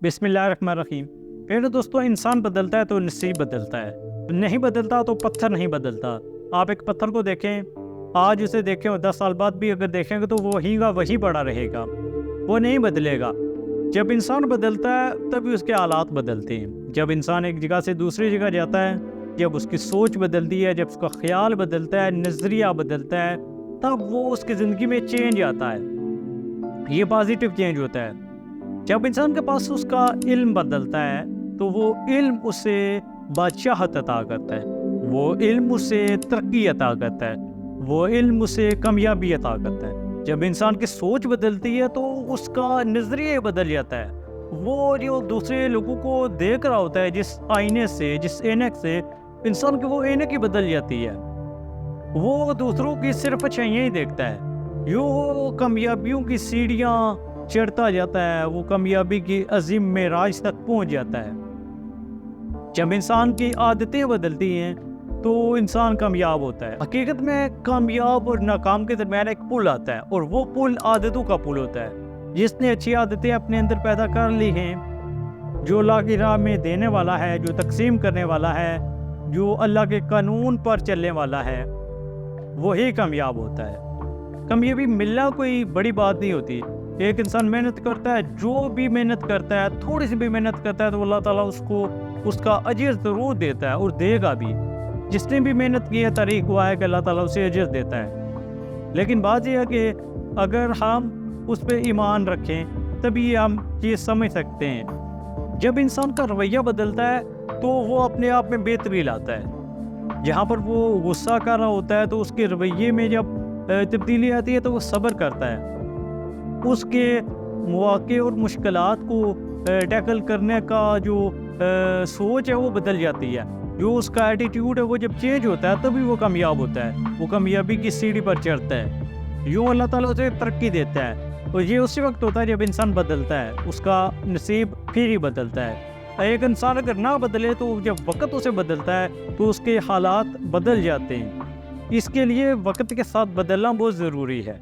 بسم اللہ الرحمن الرحیم۔ پہلے دوستو، انسان بدلتا ہے تو نصیب بدلتا ہے، نہیں بدلتا تو پتھر نہیں بدلتا۔ آپ ایک پتھر کو دیکھیں، آج اسے دیکھیں اور 10 سال بعد بھی اگر دیکھیں گے تو وہی کا وہی پڑا رہے گا، وہ نہیں بدلے گا۔ جب انسان بدلتا ہے تبھی اس کے حالات بدلتے ہیں۔ جب انسان ایک جگہ سے دوسری جگہ جاتا ہے، جب اس کی سوچ بدلتی ہے، جب اس کا خیال بدلتا ہے، نظریہ بدلتا ہے، تب وہ اس کی زندگی میں چینج آتا ہے، یہ پازیٹیو چینج ہوتا ہے۔ جب انسان کے پاس اس کا علم بدلتا ہے تو وہ علم اسے بادشاہت عطا کرتا ہے، وہ علم اسے ترقی عطا کرتا ہے، وہ علم اسے کامیابی عطا کرتا ہے۔ جب انسان کی سوچ بدلتی ہے تو اس کا نظریہ بدل جاتا ہے، وہ جو دوسرے لوگوں کو دیکھ رہا ہوتا ہے جس آئینے سے، جس اینک سے، انسان کی وہ اینک ہی بدل جاتی ہے، وہ دوسروں کی صرف اچھائیاں ہی دیکھتا ہے، یوں کامیابیوں کی سیڑھیاں چڑھتا جاتا ہے، وہ کامیابی کی عظیم معراج تک پہنچ جاتا ہے۔ جب انسان کی عادتیں بدلتی ہیں تو انسان کامیاب ہوتا ہے۔ حقیقت میں کامیاب اور ناکام کے درمیان ایک پل آتا ہے، اور وہ پل عادتوں کا پل ہوتا ہے۔ جس نے اچھی عادتیں اپنے اندر پیدا کر لی ہیں، جو اللہ کی راہ میں دینے والا ہے، جو تقسیم کرنے والا ہے، جو اللہ کے قانون پر چلنے والا ہے، وہی کامیاب ہوتا ہے۔ کامیابی ملنا کوئی بڑی بات نہیں ہوتی۔ ایک انسان محنت کرتا ہے، جو بھی محنت کرتا ہے، تھوڑی سی بھی محنت کرتا ہے تو اللہ تعالیٰ اس کا اجر ضرور دیتا ہے، اور دے گا بھی۔ جس نے بھی محنت کی ہے، طریق ہوا ہے کہ اللہ تعالیٰ اسے اجر دیتا ہے۔ لیکن بات یہ ہے کہ اگر ہم اس پہ ایمان رکھیں تبھی ہم چیز سمجھ سکتے ہیں۔ جب انسان کا رویہ بدلتا ہے تو وہ اپنے آپ میں بہتری لاتا ہے۔ جہاں پر وہ غصہ کر رہا ہوتا ہے تو اس کے رویے میں جب تبدیلی آتی ہے تو وہ صبر کرتا ہے، اس کے مواقع اور مشکلات کو ٹیکل کرنے کا جو سوچ ہے وہ بدل جاتی ہے، جو اس کا ایٹیٹیوڈ ہے وہ جب چینج ہوتا ہے تبھی وہ کامیاب ہوتا ہے، وہ کامیابی کی سیڑھی پر چڑھتا ہے، یوں اللہ تعالیٰ اسے ترقی دیتا ہے۔ اور یہ اسی وقت ہوتا ہے جب انسان بدلتا ہے، اس کا نصیب پھر ہی بدلتا ہے۔ ایک انسان اگر نہ بدلے تو جب وقت اسے بدلتا ہے تو اس کے حالات بدل جاتے ہیں، اس کے لیے وقت کے ساتھ بدلنا بہت ضروری ہے۔